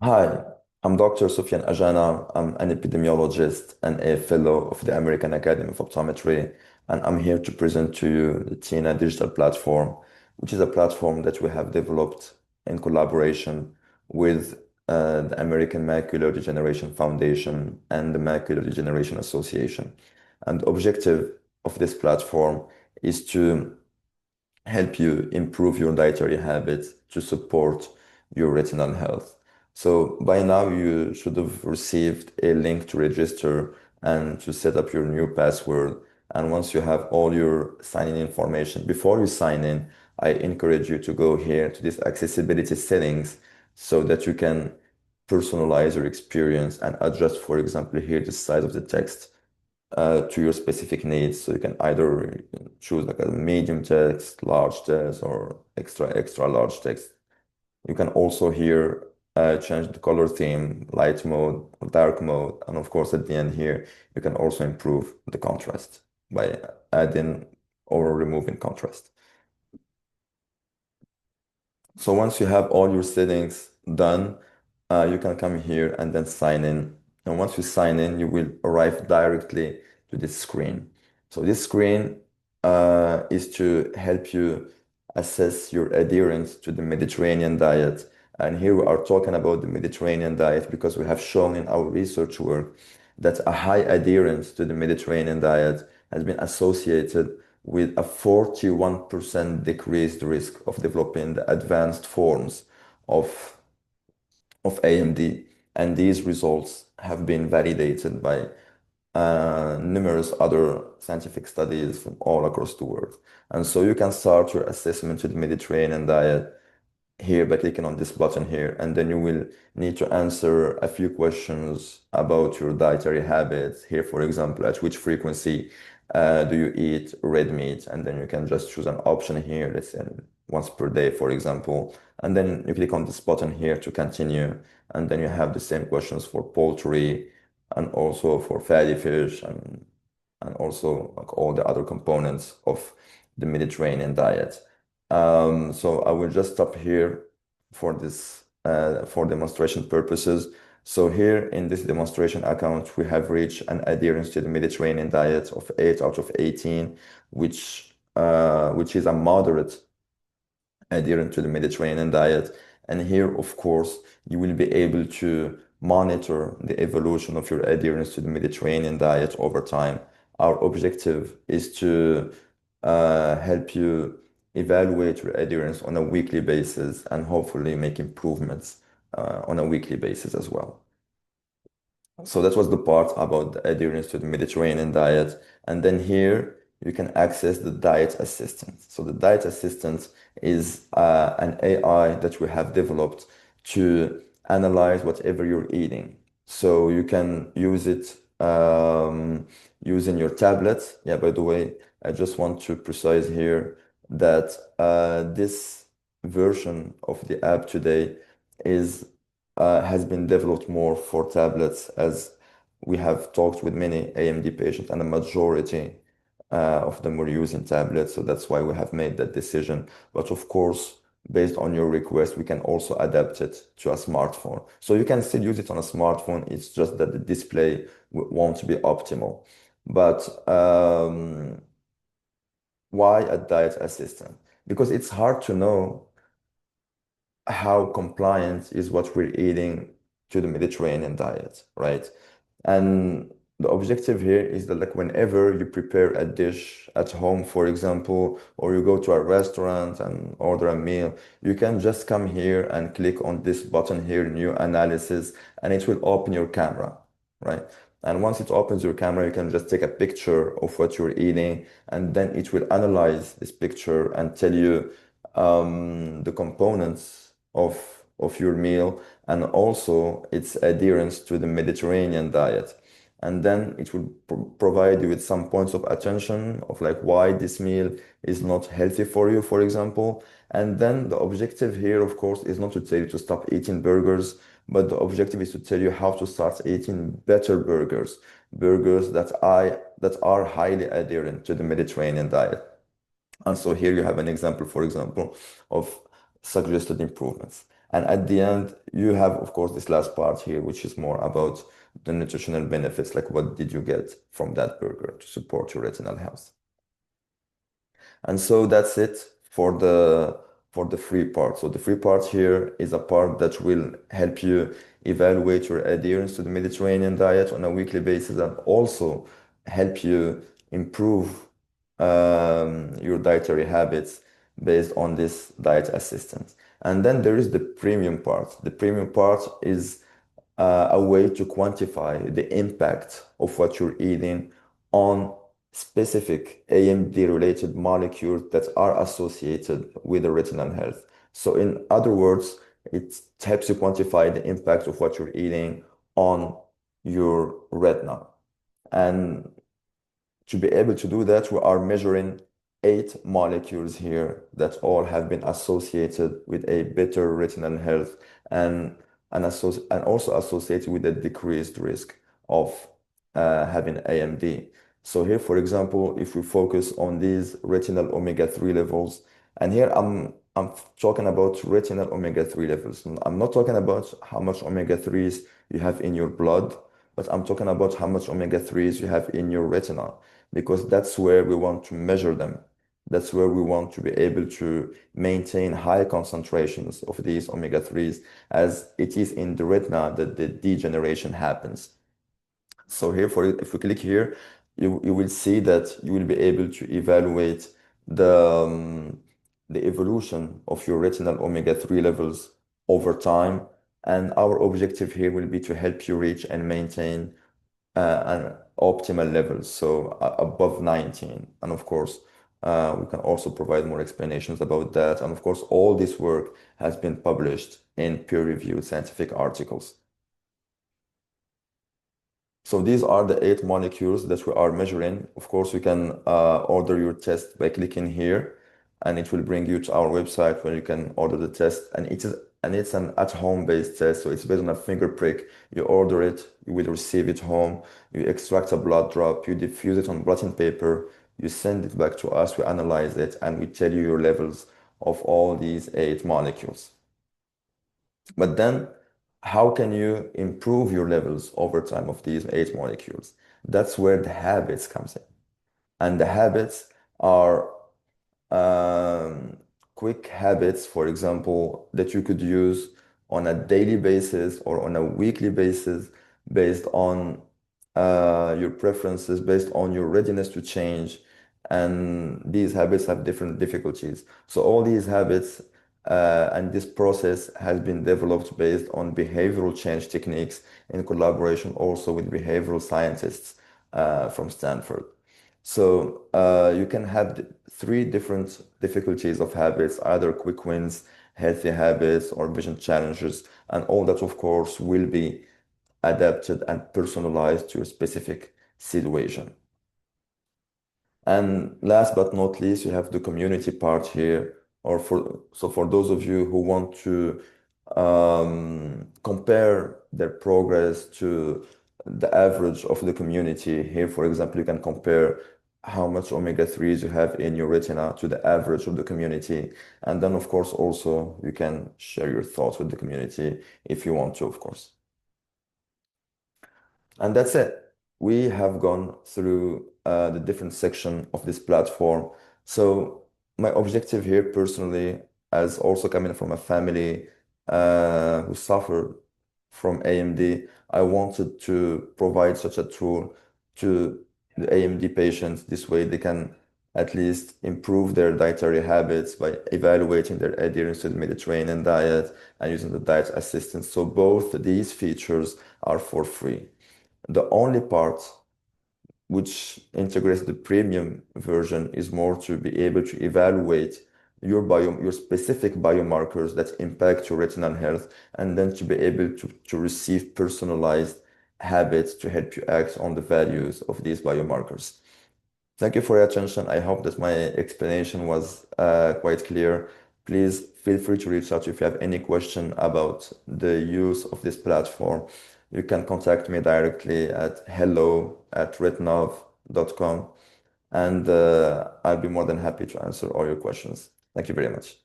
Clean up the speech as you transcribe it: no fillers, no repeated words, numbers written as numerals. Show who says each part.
Speaker 1: Hi, I'm Dr. Sufyan Ajana. I'm an epidemiologist and a fellow of the American Academy of Optometry, and I'm here to present to you the TINA digital platform, which is a platform that we have developed in collaboration with the American Macular Degeneration Foundation and the Macular Degeneration Association. And the objective of this platform is to help you improve your dietary habits to support your retinal health. So by now you should have received a link to register and to set up your new password. And once you have all your sign-in information, before you sign in, I encourage you to go here to this accessibility settings so that you can personalize your experience and adjust, for example, here the size of the text to your specific needs. So you can either choose like a medium text, large text, or extra large text. You can also here change the color theme, light mode, or dark mode, and of course at the end here you can also improve the contrast by adding or removing contrast. So once you have all your settings done, you can come here and then sign in. And once you sign in, you will arrive directly to this screen. So this screen is to help you assess your adherence to the Mediterranean diet. And here we are talking about the Mediterranean diet because we have shown in our research work that a high adherence to the Mediterranean diet has been associated with a 41% decreased risk of developing the advanced forms of AMD. And these results have been validated by numerous other scientific studies from all across the world. And so you can start your assessment to the Mediterranean diet here by clicking on this button here, and then you will need to answer a few questions about your dietary habits. Here, for example, at which frequency do you eat red meat? And then you can just choose an option here, let's say once per day, for example. And then you click on this button here to continue. And then you have the same questions for poultry and also for fatty fish and also like all the other components of the Mediterranean diet. So I will just stop here for this for demonstration purposes. So here in this demonstration account, we have reached an adherence to the Mediterranean diet of 8 out of 18, which is a moderate adherent to the Mediterranean diet. And here, of course, you will be able to monitor the evolution of your adherence to the Mediterranean diet over time. Our objective is to help you evaluate your adherence on a weekly basis and hopefully make improvements on a weekly basis as well. So that was the part about the adherence to the Mediterranean diet. And then here you can access the diet assistant. So the diet assistant is an AI that we have developed to analyze whatever you're eating. So you can use it using your tablet. Yeah, by the way, I just want to precise here that this version of the app today is has been developed more for tablets as we have talked with many AMD patients and a majority of them were using tablets. So that's why we have made that decision. But of course, based on your request, we can also adapt it to a smartphone. So you can still use it on a smartphone. It's just that the display won't be optimal. But why a diet assistant? Because it's hard to know how compliant is what we're eating to the Mediterranean diet, right? And the objective here is that like whenever you prepare a dish at home, for example, or you go to a restaurant and order a meal, you can just come here and click on this button here, new analysis, and it will open your camera, right? And once it opens your camera, you can just take a picture of what you're eating, and then it will analyze this picture and tell you the components of your meal and also its adherence to the Mediterranean diet. And then it will provide you with some points of attention of like why this meal is not healthy for you, for example. And then the objective here, of course, is not to tell you to stop eating burgers, but the objective is to tell you how to start eating better burgers, burgers that are highly adherent to the Mediterranean diet. And so here you have an example, for example, of suggested improvements. And at the end, you have, of course, this last part here, which is more about the nutritional benefits, like what did you get from that burger to support your retinal health. And so that's it for the free part. So the free part here is a part that will help you evaluate your adherence to the Mediterranean diet on a weekly basis and also help you improve your dietary habits based on this diet assistance. And then there is the premium part. The premium part is a way to quantify the impact of what you're eating on specific AMD-related molecules that are associated with the retinal health. So in other words, it helps you quantify the impact of what you're eating on your retina. And to be able to do that, we are measuring 8 molecules here that all have been associated with a better retinal health and, and also associated with a decreased risk of having AMD. So here, for example, if we focus on these retinal omega-3 levels, and here I'm talking about retinal omega-3 levels. I'm not talking about how much omega-3s you have in your blood, but I'm talking about how much omega-3s you have in your retina, because that's where we want to measure them. That's where we want to be able to maintain high concentrations of these omega-3s, as it is in the retina that the degeneration happens. So here, if we click here, you will see that you will be able to evaluate the evolution of your retinal omega-3 levels over time. And our objective here will be to help you reach and maintain an optimal level, so above 19. And of course, we can also provide more explanations about that. And of course, all this work has been published in peer-reviewed scientific articles. So these are the 8 molecules that we are measuring. Of course, you can order your test by clicking here, and it will bring you to our website where you can order the test. And it's an at-home based test, so it's based on a finger prick. You order it, you will receive it home. You extract a blood drop, you diffuse it on blotting paper, you send it back to us, we analyze it, and we tell you your levels of all these 8 molecules. But then, how can you improve your levels over time of these 8 molecules? That's where the habits comes in. And the habits are um, quick habits, for example, that you could use on a daily basis or on a weekly basis based on your preferences, based on your readiness to change. And these habits have different difficulties. So all these habits and this process has been developed based on behavioral change techniques in collaboration also with behavioral scientists from Stanford. So you can have 3 different difficulties of habits, either quick wins, healthy habits, or vision challenges, and all that, of course, will be adapted and personalized to a specific situation. And last but not least, you have the community part here, so for those of you who want to compare their progress to the average of the community. Here, for example, you can compare how much omega-3s you have in your retina to the average of the community. And then, of course, also you can share your thoughts with the community if you want to, of course. And that's it. We have gone through the different section of this platform. So my objective here personally, as also coming from a family who suffered from AMD, I wanted to provide such a tool to the AMD patients. This way they can at least improve their dietary habits by evaluating their adherence to the Mediterranean diet and using the diet assistance. So both these features are for free. The only part which integrates the premium version is more to be able to evaluate your specific biomarkers that impact your retinal health, and then to be able to receive personalized habits to help you act on the values of these biomarkers. Thank you for your attention. I hope that my explanation was quite clear. Please feel free to reach out if you have any question about the use of this platform. You can contact me directly at hello@retinov.com, and I'll be more than happy to answer all your questions. Thank you very much.